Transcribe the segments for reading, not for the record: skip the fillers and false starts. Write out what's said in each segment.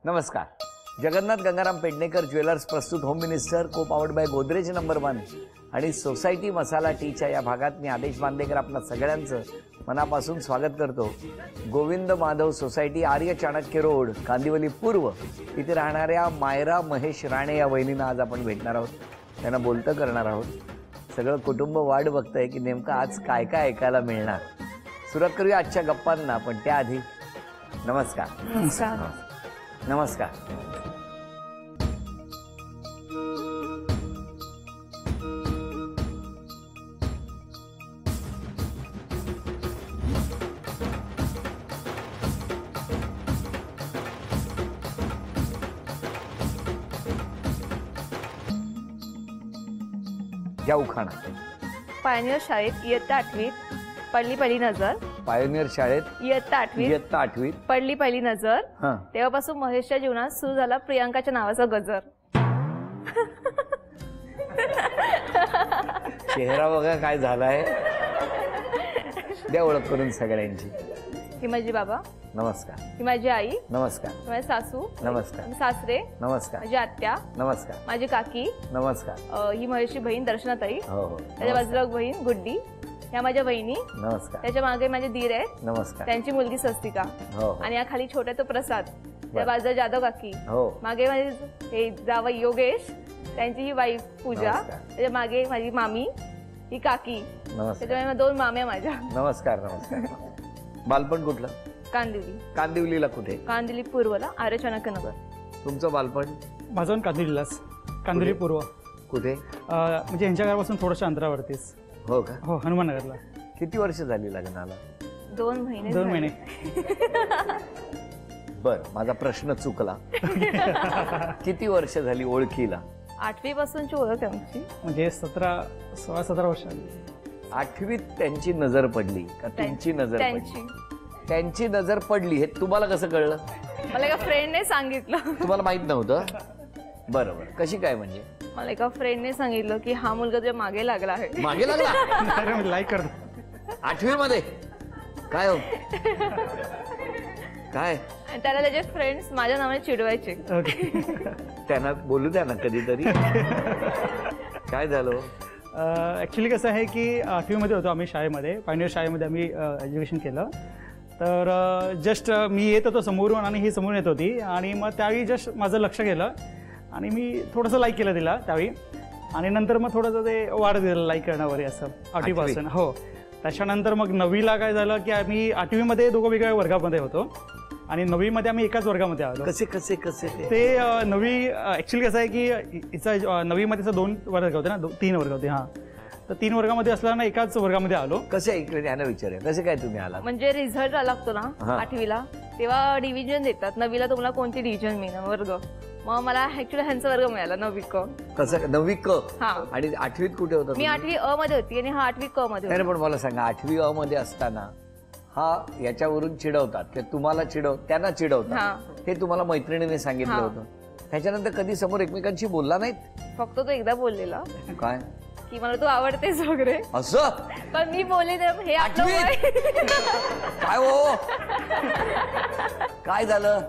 नमस्कार. जगन्नाथ गंगाराम पेडणेकर ज्वेलर्स प्रस्तुत home minister को पावर्ड बाय गोदरेज नंबर 1 आणि सोसायटी मसाला टीच्या या भागात मी आदेश बांदेकर आपल्या सगळ्यांचं मनापासून स्वागत करतो. गोविंद माधव सोसायटी, आर्य चाणक्य रोड, कांदिवली पूर्व इथे राहणाऱ्या मायरा महेश राणे या वहिनींना आज आपण भेटणार आहोत. त्यांना बोलतं करणार आहोत. सगळं कुटुंब वाट बघतंय की नेमकं आज काय काय ऐकायला मिळणार. सुरुवात करूया आजच्या गप्पांना, पण त्याआधी नमस्कार. नमस्कार. या उखाणा. पायनियर शाळेत इयत्ता 8वीत पडली पहिली नजर. पायोनियर शाळेत इयत्ता 8वीत पडली पहिली नजर. तेव्हापासून महेशच्या जीवनात सुरू झाला प्रियांकाच्या नावाचा गजर. चेहरा बघा काय झालाय. द्या ओळख करून सगळ्यांची. ही माझी बाबा. नमस्कार. ही माझी आई. नमस्कार. माझी सासू. नमस्कार. सासरे. नमस्कार. माझी आत्या. नमस्कार. माझी काकी. नमस्कार. ही महेशची बहीण दर्शनाताई. हो. त्याच्या बाजूला बहीण गुड्डी. ह्या माझ्या बहिणी. नमस्कार. त्याच्या मागे माझे दीर आहेत. नमस्कार. त्यांची मुलगी स्वस्तिका. हो. आणि या खाली छोट्या तो प्रसाद. त्या बाजूला जाधव काकी. हो. मागे माझे हे जावई योगेश, त्यांची ही वाईफ पूजा. त्याच्या मागे माझी मामी, ही काकी. त्याच्यामुळे 2 माम्या माझ्या. नमस्कार. नमस्कार. बालपण कुठलं? कांदिवली. कांदिवलीला कुठे? कांदिवली पूर्वला, आर्य चाणक्य नगर. तुमचं बालपण? माझं कांदिवलीलाच. कांदिवली पूर्व. कुठे? म्हणजे यांच्या घरापासून थोड्याशा अंतरावरतीच. हो का? हो, हनुमाननगरला. किती वर्ष झाली लग्नाला? 2 महिने. 2 महिने. बर, माझा प्रश्न चुकला. किती वर्ष झाली ओळखीला? 8वी पासूनची ओळख आमची. म्हणजे 16-17 वर्ष. 8वीत त्यांची नजर पडली का तुमची नजर पडली? त्यांची नजर पडली हे तुम्हाला कसं कळलं? मला एका फ्रेंडने सांगितलं. तुम्हाला माहित नव्हतं? बरोबर. कशी काय म्हणजे? मला एका फ्रेंडने सांगितलं की हा मुलगा तुझ्या मागे लागला आहे. मागे लागला? लाईक करतो. 8वी मध्ये काय हो? काय? त्याला त्याचे फ्रेंड्स माझ्या नावाने चिडवायचे. त्यांना बोलू द्या ना कधीतरी. काय झालं? ॲक्च्युली कसं आहे की 8वी मध्ये होतो आम्ही शाळेमध्ये, पायनियर शाळेमध्ये आम्ही एज्युकेशन केलं. तर जस्ट मी येत होतो समोरून आणि ही समोरून येत होती आणि मग त्यावेळी जस्ट माझं लक्ष गेलं आणि मी थोडंसं लाईक केलं तिला त्यावेळी. आणि नंतर मग थोडंसं ते वाढत गेलं लाईक करण्यावर असं 8वीपासून. हो. त्याच्यानंतर मग 9वीला काय झालं की आम्ही 8वीमध्ये दोघं वेगळ्या वर्गामध्ये होतो आणि 9वीमध्ये आम्ही एकाच वर्गामध्ये आलो. कसे कसे कसे? ते 9वी ॲक्च्युली कसं आहे की हिचा 9वीमध्ये 2 वर्ग होते ना, 3 वर्ग होते. हां. तर 3 वर्गामध्ये असताना एकाच वर्गामध्ये आलो. कसे इकडे यांना विचारूया, कसे काय तुम्ही आला? म्हणजे रिझल्ट लागतो ना 8वीला, तेव्हा डिव्हिजन देतात. 9वीला तुम्हाला कोणती डिव्हिजन मिळणार वर्ग. मग मला ऍक्च्युली ह्यांचा वर्ग मिळाला 9वी क. कसं 9वी क? हा. आणि 8वीत कुठे होता? मी 8वी अ मध्ये होती आणि हा 8वी क मध्ये. नाही, पण मला सांगा 8वी अ मध्ये असताना हा याच्यावरून चिडवतात की तुम्हाला त्यांना चिडवतात, हे तुम्हाला मैत्रिणीने सांगितलं होतं. त्याच्यानंतर कधी समोर एकमेकांशी बोलला नाहीत? फक्त तो एकदा बोललेला. काय? की मला तू आवडतेस वगैरे असं. पण मी बोलले हे आपलं वय. काय हो? काय झालं?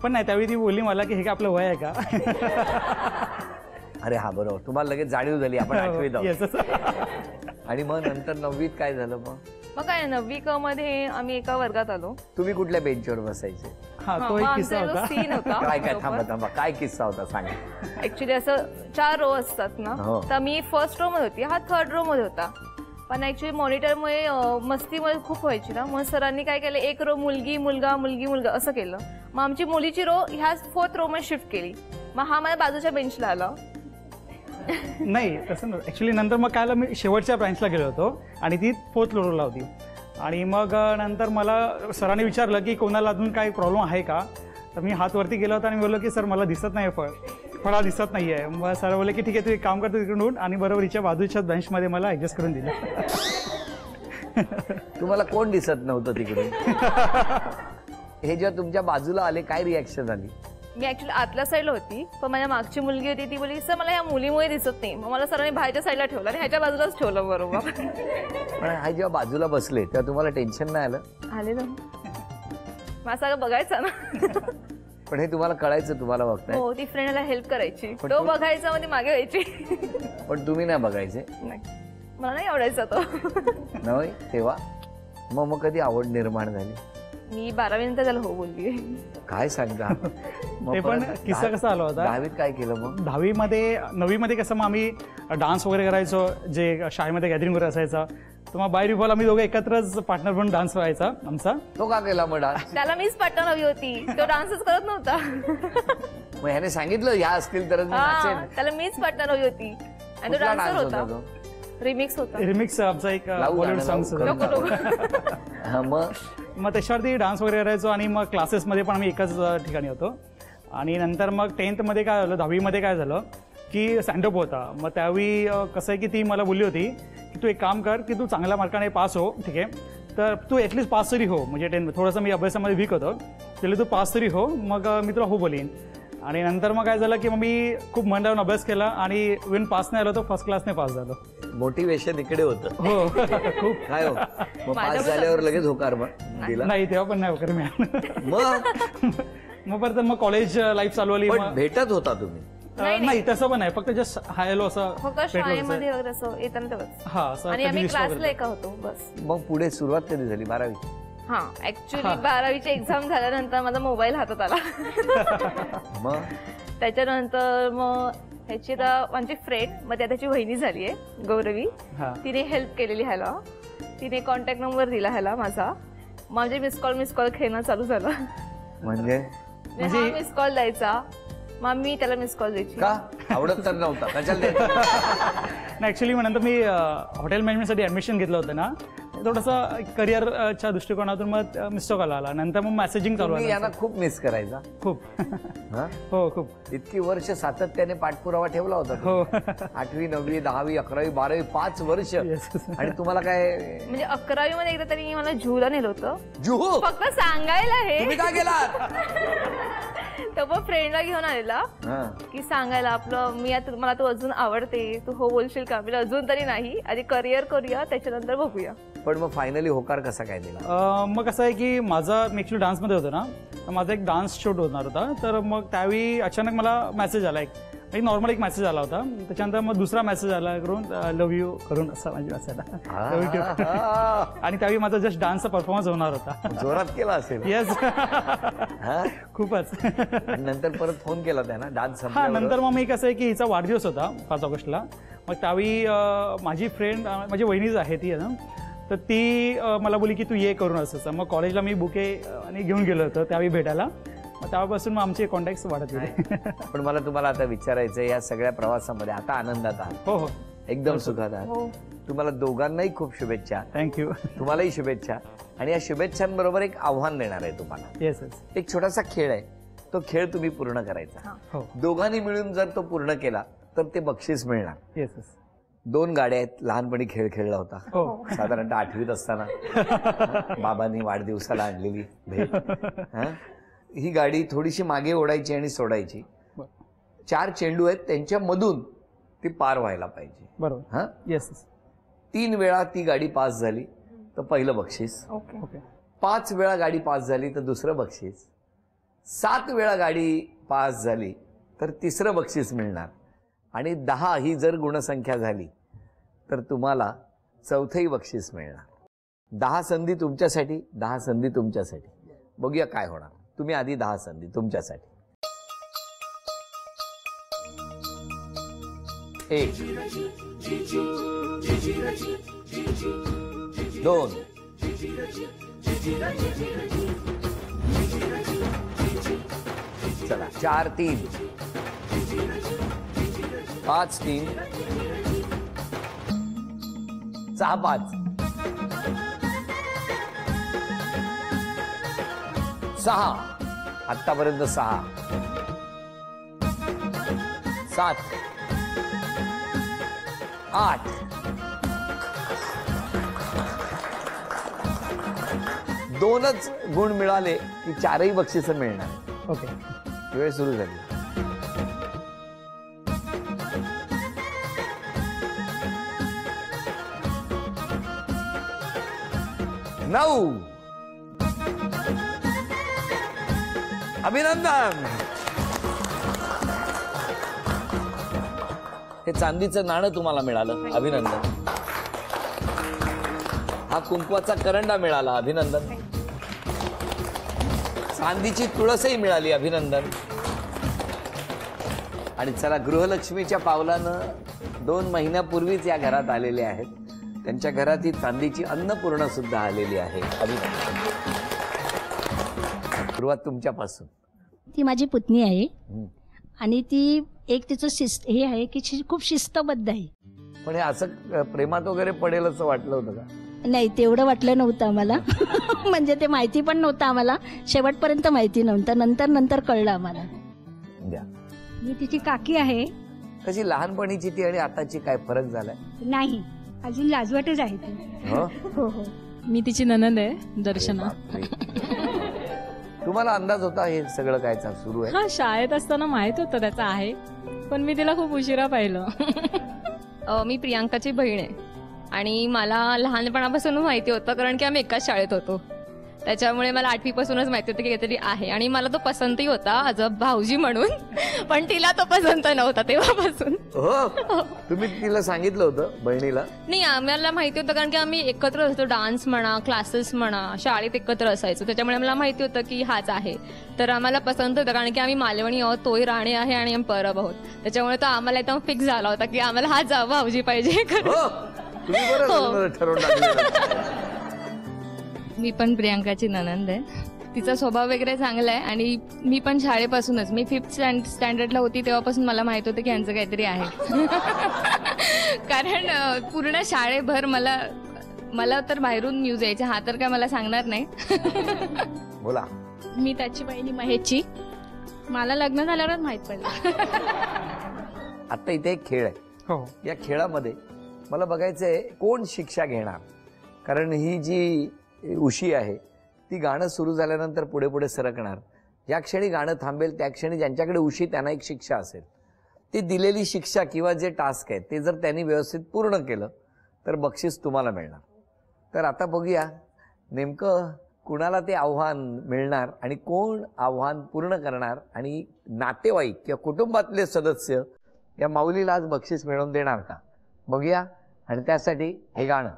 पण नाही, त्यावेळी ती बोलली मला की हे काय आपलं वय आहे का? अरे हा, बरोबर. तुम्हाला लगेच जाणीव झाली आपण 8वीत आहोत. आणि मग नंतर 9वीत काय झालं? मग काय 9वी क मध्ये आम्ही एका वर्गात आलो. तुम्ही कुठल्या बेंचवर बसायचे? हा, तो एक किस्सा होता. सीन होता. काय काय? थांबा, काय किस्सा होता सांगा. ऍक्च्युली असं 4 रो असतात ना, तर मी फर्स्ट रो मध्ये होती, हा 3rd रो मध्ये होता. पण ऍक्च्युली मॉनिटरमुळे मस्तीमुळे खूप व्हायची ना, मग सरांनी काय केलं, 1 रो मुलगी मुलगा मुलगी मुलगा असं केलं. मग आमची मुलीची रो ह्या 4th रो मध्ये शिफ्ट केली. मग हा माझ्या बाजूच्या बेंचला आला. नाही तसं नव्हतं ॲक्च्युली. नंतर मग काय मी शेवटच्या ब्रांचला गेलो होतो आणि ती 4th फ्लोअरला होती. आणि मग नंतर मला सरांनी विचारलं की कोणाला अजून काही प्रॉब्लेम आहे का. तर मी हात वरती गेलो होता आणि बोललो की सर मला दिसत नाही, फळा दिसत नाही आहे. मग सर बोलले की ठीक आहे, तू एक काम करतो तिकडून, आणि बरोबर हिच्या बाजूच्या बेंचमध्ये मला ॲडजस्ट करून दिलं. तुम्हाला कोण दिसत नव्हतं तिकडून? हे जेव्हा तुमच्या बाजूला आले काय रिॲक्शन झाली? मी ऍक्च्युली आतल्या साईडला होती, पण माझ्या मागची मुलगी होती, ती बोलली सर मला या मुलीमुळे दिसत नाही. मग मला सरांनी बाहेरच्या साईडला ठेवलं आणि ह्याच्या बाजूलाच ठेवलं. बरोबर. पण हा जेव्हा बाजूला बसले तेव्हा तुम्हाला टेन्शन नाही आलं? आले ना. मला सगळं बघायचं ना. पण हे तुम्हाला कळायचं, तुम्हाला बघताय. हो, ती फ्रेंडला हेल्प करायची, तो बघायचा मध्ये मागे व्हायची. पण तुम्ही नाही बघायचे? नाही, मला नाही आवडायचा तो. नाही तेव्हा मग कधी आवड निर्माण झाली? मी 12वी नंतर त्याला हो बोलली. काय सांगता? ते पण किस्सा कसा आला होता. 10वीत काय केलं मग? 9वीमध्ये कसं मग आम्ही डान्स वगैरे करायचो, जे शाळेमध्ये गॅदरिंग वगैरे असायचं. तर मग बाय रिफॉल आम्ही दोघं एकत्रच पार्टनर म्हणून डान्स व्हायचा आमचा. तो का केला मग डान्स? त्याला मीच पार्टनर हवी होती, तो डान्सच करत नव्हता. मग ह्याने सांगितलं ह्या असतील तर त्याला मीच पार्टनर हवी होती आणि तो डान्सर होता. रिमिक्स होता. रिमिक्स आमचा एक बॉलिवूड सॉंग होता. मग त्याच्यावरती डान्स वगैरे करायचो आणि मग क्लासेसमध्ये पण आम्ही एकाच ठिकाणी होतो. आणि नंतर मग 10th काय झालं, 10वीमध्ये काय झालं की सँडअप होता. मग त्यावेळी कसं आहे की ती मला बोलली होती की तू एक काम कर की तू चांगल्या मार्काने पास हो, ठीक आहे, तर तू ॲटलीस्ट पास तरी हो. म्हणजे 10th थोडंसं मी अभ्यासामध्ये वीक होतो, त्याला तू पास तरी हो, मग मी तुला हो बोलीन. आणि नंतर मग काय झालं की मग मी खूप मन लावून अभ्यास केला आणि इव्हन पास नाही आलो तर फर्स्ट क्लासने पास झालो. मोटिवेशन इकडे होतं. हो खूप. काय हो, मग पास झाल्यावर लगेच होकार दिला? नाही, तेव्हा पण नाही होकार मिळाला. मग परत मग कॉलेज लाईफ चालू आली. भेटत होता तुम्ही? नाही तसं पण नाही, फक्त जस्ट हायलो असं शाळेमध्ये वगैरे असं येताना तेव्हा. हा असं. आणि आम्ही क्लासला एका होतो बस. मग पुढे सुरुवात कधी झाली? 12वी? हा, ऍक्च्युली 12वीची एक्झाम झाल्यानंतर माझा मोबाईल हातात आला. मग त्याच्यानंतर मग ह्याची माझी फ्रेंड, मग त्याची वहिनी झाली आहे गौरवी, तिने हेल्प केलेली ह्याला. तिने कॉन्टॅक्ट नंबर दिला ह्याला माझा. माझे मिस कॉल खेळणं चालू झालं. म्हणजे मिस कॉल द्यायचा, मग मी त्याला मिस कॉल द्यायची. का? आवडत तर नव्हता नाही? ऍक्च्युली नंतर मी हॉटेल मॅनेजमेंटसाठी ऍडमिशन घेतलं होतं ना, थोडंसं करिअरच्या दृष्टिकोनातून मग मिस्टेक आला. नंतर मग मेसेजिंग चालू झालं. यांना खूप मिस करायचा? खूप. हो खूप. इतकी वर्ष सातत्याने पाठपुरावा ठेवला होता. हो. 8वी 9वी 10वी 11वी 12वी 5 वर्ष. आणि तुम्हाला काय म्हणजे 11वी मध्ये एकदा तरी मला जुहूला नेलं होतं. जुहू? फक्त सांगायला. हे तुम्ही का गेलात? तो पण फ्रेंडला घेऊन आलेला की सांगायला आपलं मला तू अजून आवडते, तू हो बोलशील का? मी अजून तरी नाही, आधी करिअर करूया, त्याच्यानंतर बघूया. पण मग फायनली होकार कसा काय दिला? मग कसं आहे की माझा मी ऍक्च्युली डान्समध्ये होतो ना, तर माझा एक डान्स शूट होणार होता. तर मग त्यावेळी अचानक मला मेसेज आला, एक नॉर्मल एक मेसेज आला होता. त्याच्यानंतर मग दुसरा मेसेज आला करून लव्ह यू करून असा माझी मेसेज आला. आणि त्यावेळी माझा जस्ट डान्सचा परफॉर्मन्स होणार होता. जोरात केला असेल? येस. खूपच. नंतर परत फोन केला त्यांना डान्स? हा, नंतर मग मी कसं आहे की हिचा वाढदिवस होता 5 ऑगस्टला. मग त्यावेळी माझी फ्रेंड, माझी वहिनीच आहे ती ना, तर ती मला बोली की तू ये करून असं. मग कॉलेजला मी बुके आणि घेऊन गेलो होतो त्यावेळी भेटायला. तेव्हापासून मग आमचे कॉन्टॅक्ट वाढत गेले. पण मला तुम्हाला आता विचारायचं, या सगळ्या प्रवासामध्ये आता आनंदात आहात? हो हो, एकदम सुखात आहात. तुम्हाला दोघांनाही खूप शुभेच्छा. थँक्यू. तुम्हालाही शुभेच्छा. आणि या शुभेच्छांबरोबर एक आव्हान देणार आहे तुम्हाला. येस. एक छोटासा खेळ आहे, तो खेळ तुम्ही पूर्ण करायचा. दोघांनी मिळून जर तो पूर्ण केला तर ते बक्षीस मिळणार. येस. 2 गाड्या आहेत. लहानपणी खेळ खेळला होता साधारणतः 8वीत असताना बाबांनी वाढदिवसाला आणलेली भेट. ही गाडी थोडीशी मागे ओढायची आणि सोडायची. 4 चेंडू आहेत, त्यांच्या मधून ती पार व्हायला पाहिजे. बरोबर. येस. 3 वेळा ती गाडी पास झाली तर पहिलं बक्षीस. 5 वेळा गाडी पास झाली तर दुसरं बक्षीस. 7 वेळा गाडी पास झाली तर तिसरं बक्षीस मिळणार. आणि 10 ही जर गुणसंख्या झाली तर तुम्हाला चौथंही बक्षीस मिळणार. 10 संधी तुमच्यासाठी, 10 संधी तुमच्यासाठी. बघूया काय होणार. तुम्ही आधी 10 संधी तुमच्यासाठी. 1 2 चला 4 3 5 3 6 5 6 आतापर्यंत 6 7 8 2च गुण मिळाले की 4ही बक्षीस मिळणार. ओके. वेळ सुरू झाली. 9 अभिनंदन. हे चांदीचं नाणं तुम्हाला मिळालं, अभिनंदन. हा कुंकवाचा करंडा मिळाला, अभिनंदन. चांदीची तुळसही मिळाली, अभिनंदन. आणि चला, गृहलक्ष्मीच्या पावलानं 2 महिन्यापूर्वीच या घरात आलेले आहेत. त्यांच्या घरात ही चांदीची अन्नपूर्णा सुद्धा आलेली आहे, अभिनंदन. सुरुवात तुमच्यापासून. ती माझी पुतणी आहे आणि ती एक तिचं हे आहे की खूप शिस्तबद्ध आहे. पण हे असं प्रेमात वगैरे पडेल असं वाटलं होतं का? नाही, तेवढं वाटलं नव्हतं आम्हाला. म्हणजे ते माहिती पण नव्हतं आम्हाला, शेवटपर्यंत माहिती नव्हतं. नंतर कळलं आम्हाला. द्या. मी तिची काकी आहे. कशी लहानपणीची ती आणि आताची काय फरक झालाय? नाही, अजून लाजवाटच आहे ती. हो? हो हो. मी तिची ननंद आहे, दर्शना. तुम्हाला अंदाज होता हे सगळं काय सुरू आहे? हा, शाळेत असताना माहित होतं त्याचा आहे, पण मी तिला खूप उशिरा पाहिलं. मी प्रियांकाची बहीण आहे आणि मला लहानपणापासून माहिती होतं, कारण की आम्ही एकाच शाळेत होतो. त्याच्यामुळे मला 8वी पासूनच माहिती होतं की काहीतरी आहे. आणि मला तो पसंतही होता ॲज अ भाऊजी म्हणून, पण तिला तो पसंत नव्हता तेव्हापासून. हो, तुम्ही तिला सांगितलं होतं बहिणीला? नाही, आम्हाला माहिती होतं कारण की आम्ही एकत्र असतो. डान्स म्हणा, क्लासेस म्हणा, शाळेत एकत्र असायचो. त्याच्यामुळे मला माहिती होतं की हाच आहे. तर आम्हाला पसंत होतं कारण की आम्ही मालवणी आहोत, तोही राणे आहे आणि आम्ही परब आहोत. त्याच्यामुळे तो आम्हाला एकदम फिक्स झाला होता की आम्हाला हाच भाऊजी पाहिजे. तुम्ही बरं ठरवून टाकलं. मी पण प्रियांकाची ननंद आहे. तिचा स्वभाव वगैरे चांगला आहे आणि मी पण शाळेपासूनच, मी 5th स्टँडर्डला होती तेव्हापासून मला माहित होतं की यांचं काहीतरी आहे. कारण पूर्ण शाळेभर मला तर बाहेरून न्यूज यायच्या, हा तर काय मला सांगणार नाही. बोला. मी त्याची बहिणी महेशची. मला लग्न झाल्यावरच माहित पडलं. आता इथे एक खेळ आहे. हो. या खेळामध्ये मला बघायचंय कोण शिक्षा घेणार. कारण ही जी उशी आहे ती गाणं सुरू झाल्यानंतर पुढे पुढे सरकणार. ज्या क्षणी गाणं थांबेल त्या क्षणी ज्यांच्याकडे उशी त्यांना एक शिक्षा असेल. ती दिलेली शिक्षा किंवा जे टास्क आहे ते जर त्यांनी व्यवस्थित पूर्ण केलं तर बक्षीस तुम्हाला मिळणार. तर आता बघूया नेमकं कुणाला ते आव्हान मिळणार आणि कोण आव्हान पूर्ण करणार. आणि नातेवाईक किंवा कुटुंबातले सदस्य या माऊलीला आज बक्षीस मिळवून देणार का, बघूया. आणि त्यासाठी हे गाणं.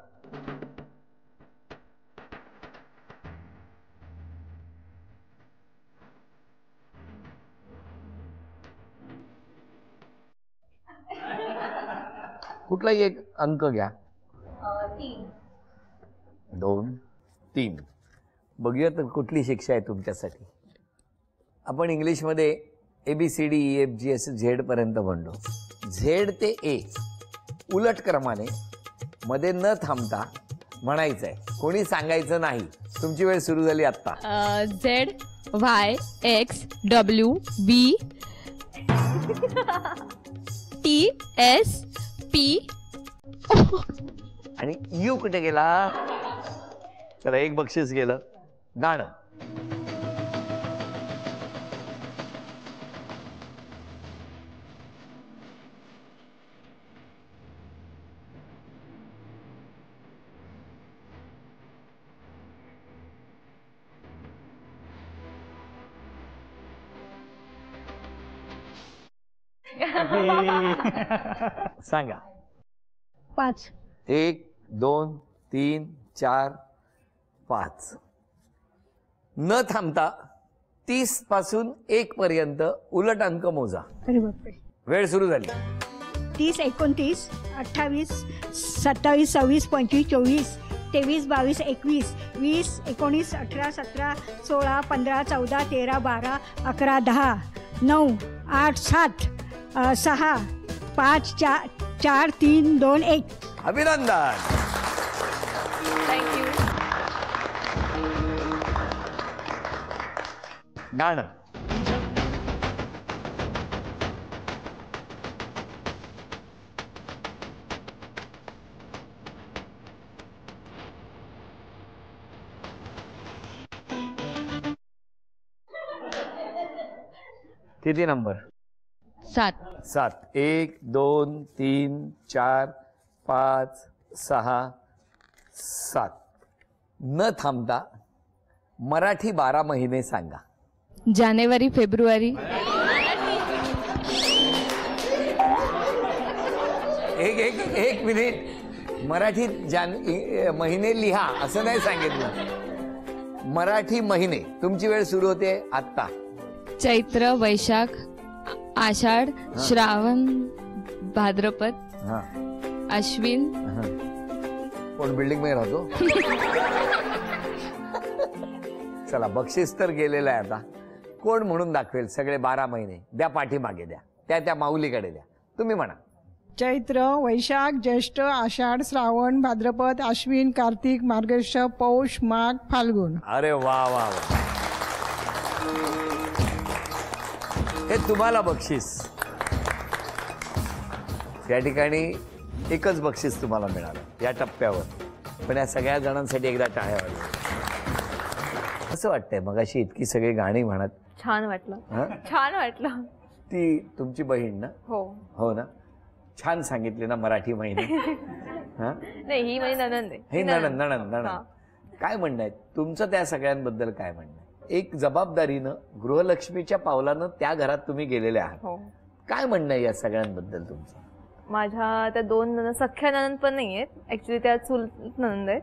कुठलाही एक अंक घ्या. 2, 3. बघूया तर कुठली शिक्षा आहे तुमच्यासाठी. आपण इंग्लिशमध्ये ABCDEFGH पर्यंत म्हणतो. झेड ते ए उलट क्रमाने मध्ये न थांबता म्हणायचंय. कोणी सांगायचं नाही. तुमची वेळ सुरू झाली आता. ZYXWB TSP. आणि यू कुठे गेला? चला, एक बक्षीस गेलं. गाणं. सांगा. 5. 1, 2, 3, 4, 5. न थांबता 30 पासून 1 पर्यंत उलट अंक मोजा. अरे बापरे. वेळ सुरू झाली. 30, 29, 28, 27, 26, 25, 24, 23, 22, 21, 20, 19, 18, 17, 16, 15, 14, 13, 12, 11, 10, 9, 8, 7, 6, 5, 4, 3, 2, 1. अभिनंदन. थँक्यू. गाणं. किती नंबर? 7. 7. 1, 2, 3, 4, 5, 6, 7. न थांबता मराठी 12 महिने सांगा. जानेवारी फेब्रुवारी. एक मिनिट. मराठीत महिने लिहा असं नाही सांगितलं. मराठी महिने. तुमची वेळ सुरू होते आत्ता. चैत्र, वैशाख, आषाढ, श्रावण, भाद्रपद, अश्विन. कोण बिल्डिंग मध्ये राहतो? चला, बक्षीस तर गेलेलं आहे. आता कोण म्हणून दाखवेल सगळे 12 महिने? द्या पाठीमागे, द्या त्या माऊलीकडे द्या. तुम्ही म्हणा. चैत्र, वैशाख, ज्येष्ठ, आषाढ, श्रावण, भाद्रपद, अश्विन, कार्तिक, मार्गशीर्ष, पौष, माघ, फाल्गुन. अरे वा वा वा. हे तुम्हाला बक्षीस. या ठिकाणी एकच बक्षीस तुम्हाला मिळालं या टप्प्यावर. पण या सगळ्या जणांसाठी एकदा टाळ्या वाजवा. असं वाटतंय मगाशी इतकी सगळी गाणी म्हणत? छान वाटलं. छान वाटलं. ती तुमची बहीण ना? हो ना. छान सांगितले ना मराठी महिने. नाही, ही माझी नणंद आहे. हे नणंद. काय म्हणणं आहे तुमचं त्या सगळ्यांबद्दल? काय म्हणणं आहे? एक जबाबदारीनं गृहलक्ष्मीच्या पावलानं त्या घरात तुम्ही गेलेले आहात. काय म्हणणं आहे या सगळ्यांबद्दल तुमचं? माझ्या त्या 2 सख्या नणंद पण नाही आहेत, ऍक्च्युली त्या चुलत नणंद आहेत.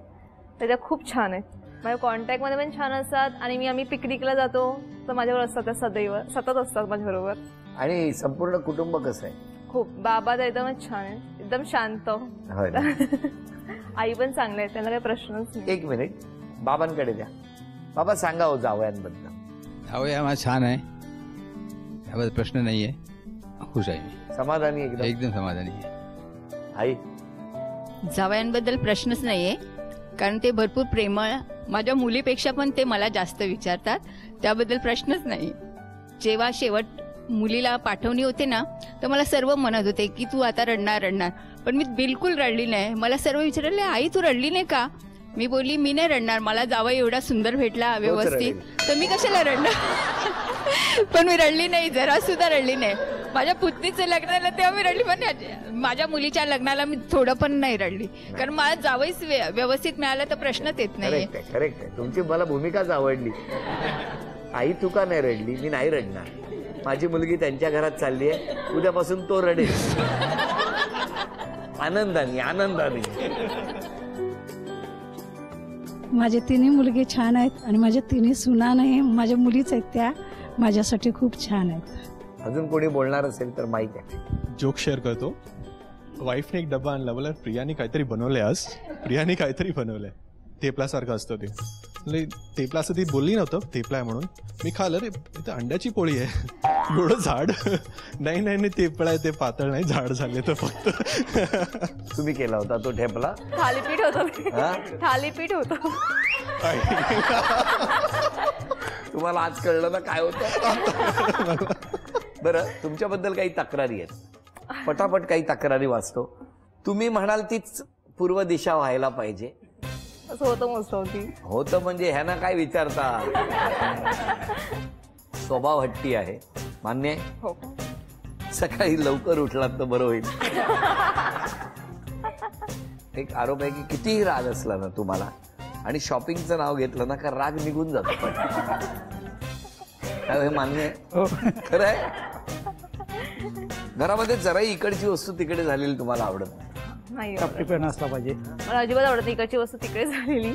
त्या खूप छान आहेत. माझ्या कॉन्टॅक्टमध्ये पण छान असतात. आणि आम्ही पिकनिकला जातो तर माझ्यावर असतात, त्या सदैव सतत असतात माझ्याबरोबर. आणि संपूर्ण कुटुंब कसं आहे? खूप. बाबा तर एकदमच छान आहे, एकदम शांत. आई पण चांगले आहे, त्यांना काही प्रश्नच नाही. एक मिनिट, बाबांकडे द्या. बाबा सांगा हो जावयांबद्दल. जावया माझा छान आहे, त्याबद्दल प्रश्न नाहीये. खुश आहे मी, समाधानी एकदम समाधानी आहे. आई? जावयांबद्दल प्रश्नच नाहीये, कारण ते भरपूर प्रेमळ. माझ्या मुलीपेक्षा पण ते मला जास्त विचारतात, त्याबद्दल प्रश्नच नाही. जेव्हा शेवट मुलीला पाठवणी होते ना, तर मला सर्व म्हणत होते की तू आता रडणार. पण मी बिलकुल रडली नाही. मला सर्व विचारले, आई तू रडली नाही का? मी बोलली मी नाही रडणार, मला जावई एवढा सुंदर भेटला व्यवस्थित, तर मी कशाला रडणार. पण मी रडली नाही, जरा सुद्धा रडली नाही. माझ्या पुतणीचं लग्न झालं तेव्हा मी रडली, पण माझ्या मुलीच्या लग्नाला मी थोडं पण नाही रडली, कारण मला जावईच व्यवस्थित मिळालं तर प्रश्नच येत नाही. करेक्ट आहे. तुमची मला भूमिकाच आवडली. आई तू का नाही रडली? मी नाही रडणार, माझी मुलगी त्यांच्या घरात चालली आहे, उद्यापासून तो रडेल. आनंदाने. माझे 3 मुलगे छान आहेत आणि माझ्या 3 सुना नाही, माझ्या मुलीच आहेत, त्या माझ्यासाठी खूप छान आहेत. अजून कोणी बोलणार असेल तर माहिती आहे. जोक शेअर करतो. वाईफने एक डब्बा आणला, बोला प्रियाने काहीतरी बनवलंय आज. प्रियाने काहीतरी बनवलंय, थेपल्यासारखं असतं ते. थेपला असं ती बोलली नव्हतं थेपला आहे म्हणून. मी खाल्लं, रे इथं अंड्याची पोळी आहे. एवढं झाड. नाही थेपला आहे, ते पातळ नाही, झाड झाले तर फक्त. तुम्ही केला होता तो ठेपला? थालीपीठ होतं. तुम्हाला आज कळलं ना काय होतं? बरं, तुमच्याबद्दल काही तक्रारी आहेत, पटापट काही तक्रारी वाचतो. तुम्ही म्हणाल तीच पूर्व दिशा व्हायला पाहिजे. असं होतं मोस्ट ऑफ दी. होतं म्हणजे ह्यांना काय विचारता? स्वभाव हट्टी आहे, मान्य आहे. हो. सकाळी लवकर उठलात तर बरं होईल. एक आरोप आहे की कितीही राग असला ना तुम्हाला आणि शॉपिंगचं नाव घेतलं ना का राग निघून जातो. पण हे मान्य आहे, खरं आहे. घरामध्ये जराही इकडची वस्तू तिकडे झालेली तुम्हाला आवडत नाही. प्रिपेअर नसला पाहिजे. मला अजिबात आवडत नाही इकडची वस्तू तिकडे झालेली.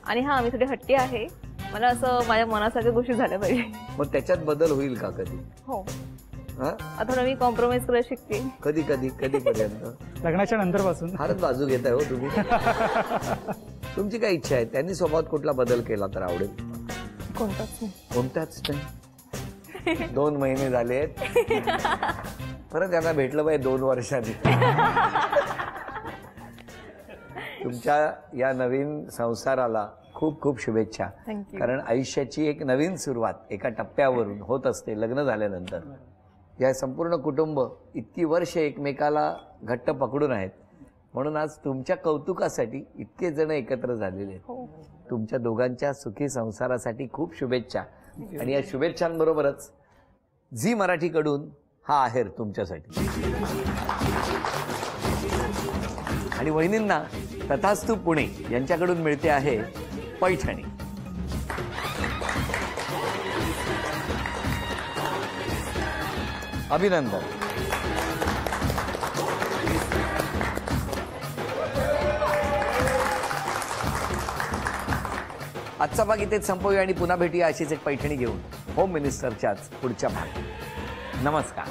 आणि हा, मी थोडी हट्टी आहे, मला असं माझ्या मनासारख्या गोष्टी झाल्या पाहिजे. मग त्याच्यात बदल होईल का कधी? हो. आता मी कॉम्प्रोमाइज करायला शिकते. कधीपर्यंत? लग्नाच्या नंतर पासून. फारच बाजू घेताय हो तुम्ही. तुमची काय इच्छा आहे? त्यांनी स्वभावात कुठला बदल केला तर आवडेल? कोणताच नाही. 2 महिने झाले परत त्यांना भेटलं पाहिजे 2 वर्षांनी. तुमच्या या नवीन संसाराला खूप खूप शुभेच्छा. कारण आयुष्याची एक नवीन सुरुवात एका टप्प्यावरून होत असते लग्न झाल्यानंतर. या संपूर्ण कुटुंब इतकी वर्ष एकमेकाला घट्ट पकडून आहेत, म्हणून आज तुमच्या कौतुकासाठी इतके जण एकत्र झालेले आहेत. तुमच्या दोघांच्या सुखी संसारासाठी खूप शुभेच्छा. आणि या शुभेच्छांबरोबरच झी मराठीकडून हा आहेर तुमच्यासाठी. आणि वहिनींना तथास्तु पुणे यांच्याकडून मिळते आहे पैठणी. अभिनंदन. आजचा भाग इथेच संपवूया आणि पुन्हा भेटूया अशीच एक पैठणी घेऊन होम मिनिस्टरच्याच पुढच्या भागात. नमस्कार.